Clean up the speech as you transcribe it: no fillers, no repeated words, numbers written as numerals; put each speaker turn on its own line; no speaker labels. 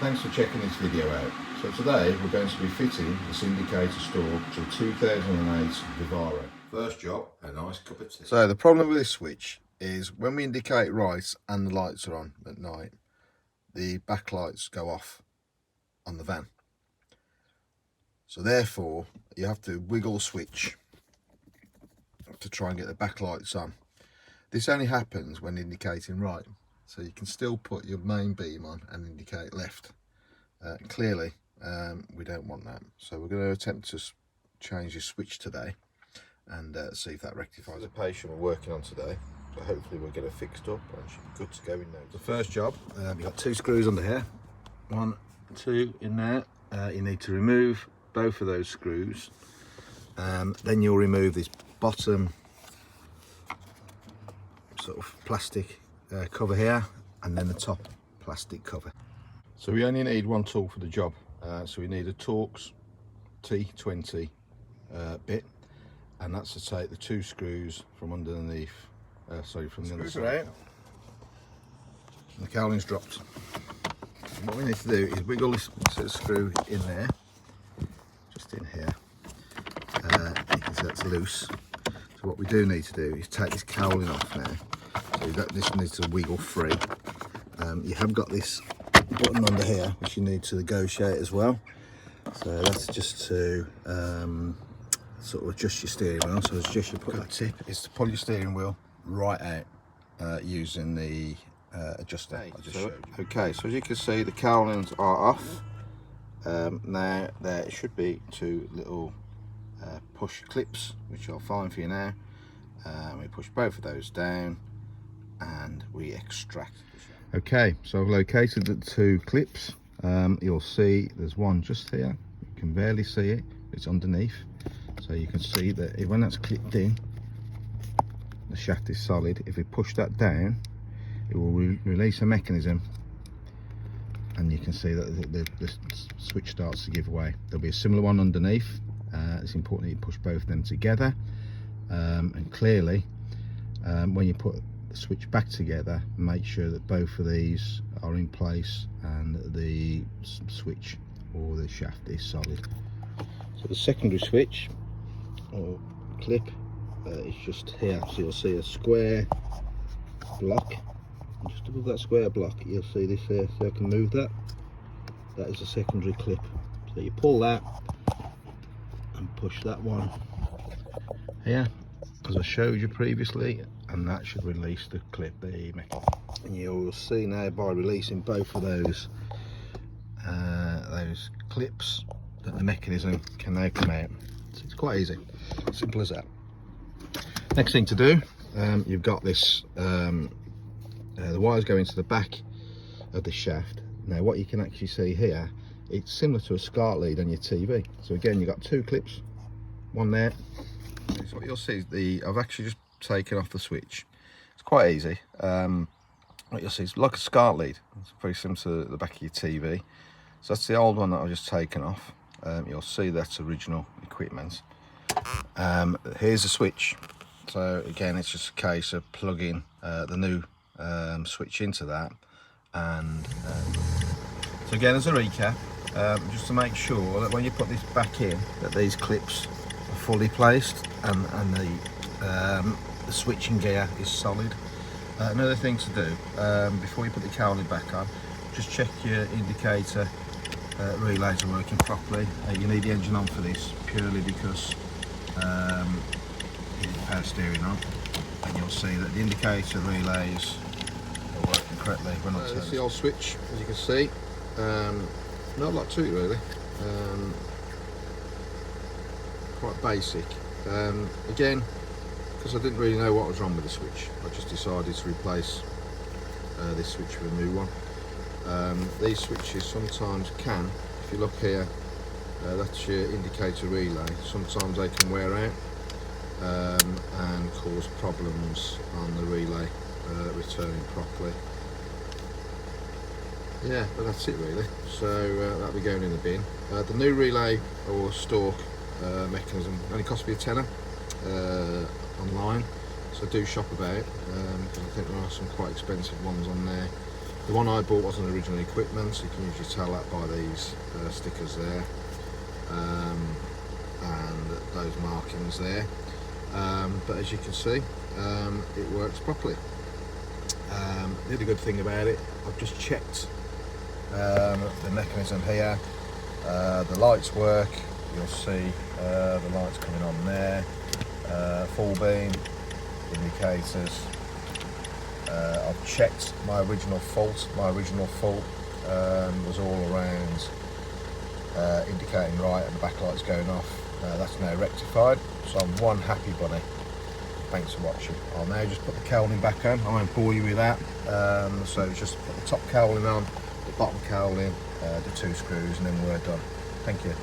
Thanks for checking this video out. So today we're going to be fitting this indicator stalk to a 2008 Vivaro. First job, a nice cup of tea. So the problem with this switch is when we indicate right and the lights are on at night, the backlights go off on the van. So therefore you have to wiggle the switch to try and get the backlights on. This only happens when indicating right. So you can still put your main beam on and indicate left. Clearly, we don't want that. So we're going to attempt to change the switch today and see if that rectifies the patient we're working on today. So hopefully we'll get it fixed up and should be good to go in now. The first job, you've got two screws under here. 1, 2 in there. You need to remove both of those screws. Then you'll remove this bottom sort of plastic cover here, and then the top plastic cover. So we only need one tool for the job. So we need a Torx T20 bit, and that's to take the two screws from underneath. From the other side. The cowling's dropped. What we need to do is wiggle this screw in there, just in here. You can see that's loose. So what we do need to do is take this cowling off now. So this needs to wiggle free. You have got this button under here which you need to negotiate as well. So that's just to sort of adjust your steering wheel. So it's just you put that tip is to pull your steering wheel right out using the adjuster I just showed you. Okay, so as you can see the cowlings are off. Now there should be two little push clips which I'll find for you now. We push both of those down and we extract. Okay, so I've located the two clips. You'll see there's one just here. You can barely see it, it's underneath. So you can see that when that's clipped in, the shaft is solid. If we push that down, it will release a mechanism, and you can see that the switch starts to give way. There'll be a similar one underneath. It's important that you push both of them together, and clearly when you put the switch back together, make sure that both of these are in place and the switch or the shaft is solid. So the secondary switch or clip is just here. So you'll see a square block, and just above that square block you'll see this here. So I can move that. That is a secondary clip. So you pull that and push that one here, as I showed you previously, and that should release the clip, the mechanism. And you'll see now by releasing both of those clips that the mechanism can now come out. So it's quite easy, simple as that. Next thing to do, you've got this, the wires go into the back of the shaft. Now what you can actually see here, it's similar to a SCART lead on your TV. So again, you've got two clips, one there. So what you'll see is I've actually just taken off the switch. It's quite easy. What you'll see is like a SCART lead. It's very similar to the back of your TV. So that's the old one that I've just taken off. You'll see that's original equipment. Here's the switch. So again, it's just a case of plugging the new switch into that. And so again, as a recap, just to make sure that when you put this back in, that these clips are fully placed and the switching gear is solid. Another thing to do, before you put the cowling back on, just check your indicator relays are working properly. You need the engine on for this, purely because you need power steering on, and you'll see that the indicator relays are working correctly when I turn. That's the old switch, as you can see. Not a lot to it really. Quite basic. Again, because I didn't really know what was wrong with the switch, I just decided to replace this switch with a new one. These switches sometimes can, if you look here, that's your indicator relay, sometimes they can wear out and cause problems on the relay returning properly. Yeah, but that's it really. So that'll be going in the bin. The new relay or stalk mechanism only cost me £10 online, so do shop about. I think there are some quite expensive ones on there The one I bought wasn't original equipment, so you can usually tell that by these stickers there, and those markings there. But as you can see, it works properly. The other good thing about it, I've just checked the mechanism here. The lights work. You'll see the lights coming on there. Full beam indicators. I've checked my original fault. My original fault was all around indicating right and the backlight's going off. That's now rectified, so I'm one happy bunny. Thanks for watching. I'll now just put the cowling back on. I won't bore you with that. So just put the top cowling on, the bottom cowling, the 2 screws, and then we're done. Thank you.